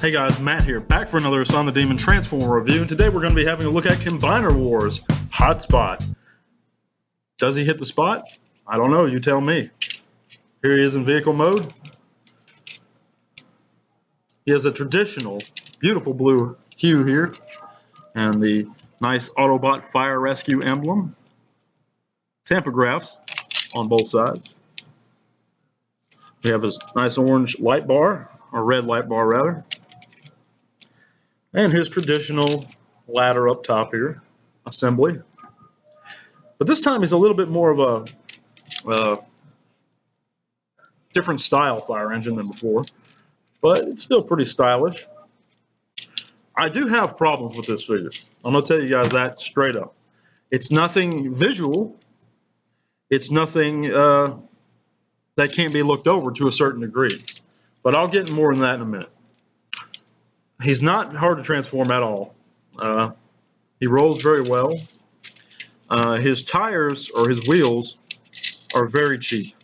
Hey guys, Matt here, back for another Son the Demon Transformer review, and today we're going to be having a look at Combiner Wars Hotspot. Does he hit the spot? I don't know, you tell me. Here he is in vehicle mode. He has a traditional, beautiful blue hue here, and the nice Autobot fire rescue emblem. Tampagraphs on both sides. We have his nice orange light bar, or red light bar rather. And his traditional ladder up top here, assembly. But this time he's a little bit more of a different style fire engine than before, but it's still pretty stylish. I do have problems with this figure. I'm gonna tell you guys that straight up. It's nothing visual. It's nothing that can't be looked over to a certain degree, but I'll get more into that in a minute. He's not hard to transform at all. He rolls very well. His tires, or his wheels, are very cheap.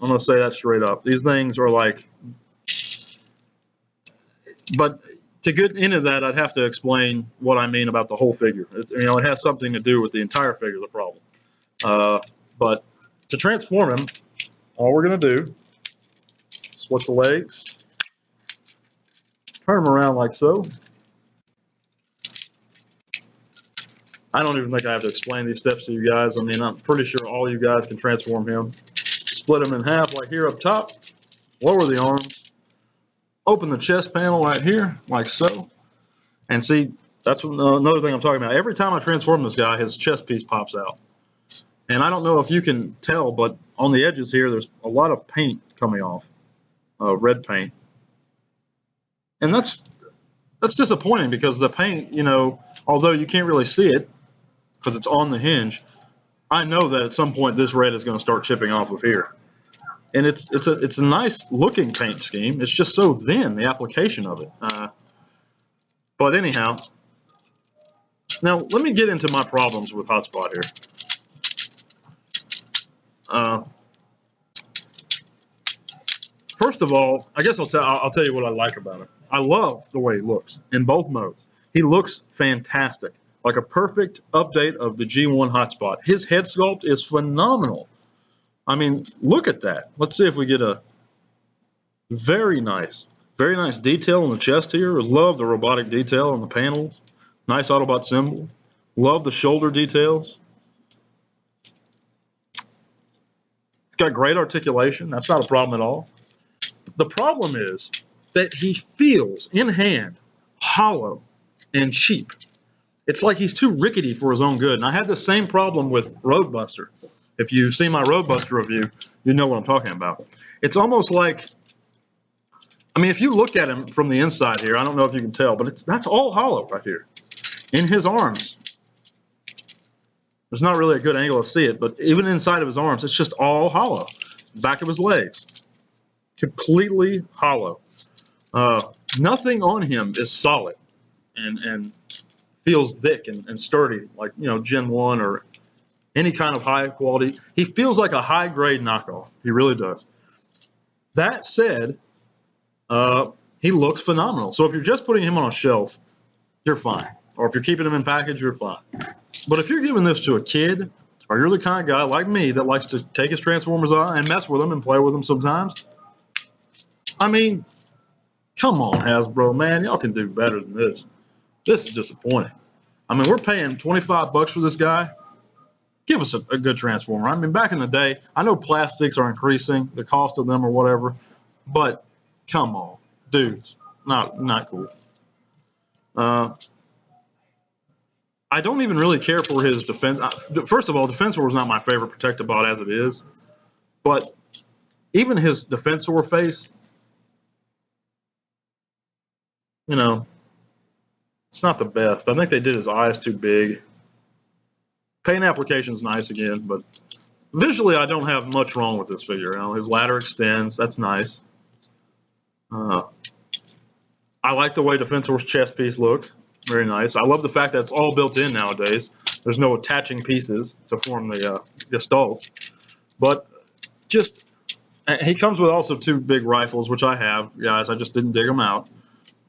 I'm going to say that straight up. These things are like... But to get into that, I'd have to explain what I mean about the whole figure. It has something to do with the entire figure, the problem. But to transform him, all we're going to do, split the legs, turn him around like so. I don't even think I have to explain these steps to you guys. I mean, I'm pretty sure all you guys can transform him. Split him in half like here up top. Lower the arms. Open the chest panel right here like so. And see, that's another thing I'm talking about. Every time I transform this guy, his chest piece pops out. And I don't know if you can tell, but on the edges here, there's a lot of paint coming off. Red paint. And that's disappointing because the paint, although you can't really see it because it's on the hinge, I know that at some point this red is going to start chipping off of here. And it's a nice looking paint scheme. It's just so thin, the application of it. But anyhow, now let me get into my problems with Hotspot here. First of all, I guess I'll tell you what I like about him. I love the way he looks in both modes. He looks fantastic, like a perfect update of the G1 Hotspot. His head sculpt is phenomenal. I mean, look at that. Let's see if we get a very nice detail on the chest here. Love the robotic detail on the panels. Nice Autobot symbol. Love the shoulder details. It's got great articulation. That's not a problem at all. The problem is that he feels, in hand, hollow and cheap. It's like he's too rickety for his own good. And I had the same problem with Roadbuster. If you've seen my Roadbuster review, you know what I'm talking about. It's almost like, I mean, if you look at him from the inside here, I don't know if you can tell, but that's all hollow right here. In his arms. There's not really a good angle to see it, but even inside of his arms, it's just all hollow. Back of his legs. Completely hollow. Nothing on him is solid and feels thick and sturdy like Gen 1 or any kind of high quality. He feels like a high grade knockoff. He really does. That said, he looks phenomenal. So if you're just putting him on a shelf, you're fine. Or if you're keeping him in package, you're fine. But if you're giving this to a kid, or you're the kind of guy like me that likes to take his Transformers on and mess with them and play with them sometimes, I mean, come on, Hasbro, man. Y'all can do better than this. This is disappointing. I mean, we're paying $25 for this guy. Give us a good Transformer. I mean, back in the day, I know plastics are increasing, the cost of them or whatever, but come on, dudes. Not cool. I don't even really care for his defense. First of all, Defensor is not my favorite Protectobot as it is, but even his Defensor face, it's not the best. I think they did his eyes too big. Paint application's nice again, but visually I don't have much wrong with this figure. His ladder extends. That's nice. I like the way Defensor's chest piece looks. Very nice. I love the fact that it's all built in nowadays. There's no attaching pieces to form the gestalt. But he comes with also two big rifles, which I have, guys. I just didn't dig them out.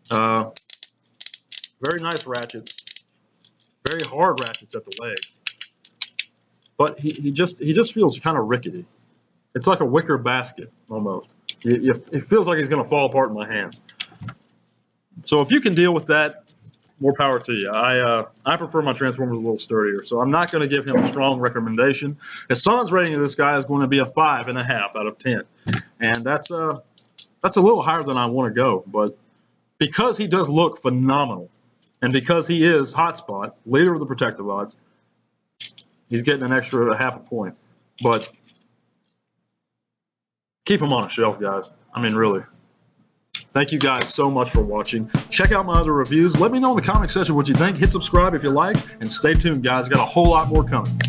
Very nice ratchets. Very hard ratchets at the legs. But he just feels kind of rickety. It's like a wicker basket almost. It feels like he's going to fall apart in my hands. So if you can deal with that, more power to you. I prefer my Transformers a little sturdier, so I'm not going to give him a strong recommendation. His son's rating of this guy is going to be a 5.5 out of 10, and that's a little higher than I want to go. But because he does look phenomenal, and because he is Hotspot, leader of the Protective Odds, he's getting an extra 0.5 point. But keep him on a shelf, guys. I mean, really. Thank you guys so much for watching. Check out my other reviews. Let me know in the comment section what you think. Hit subscribe if you like, and stay tuned, guys. Got a whole lot more coming.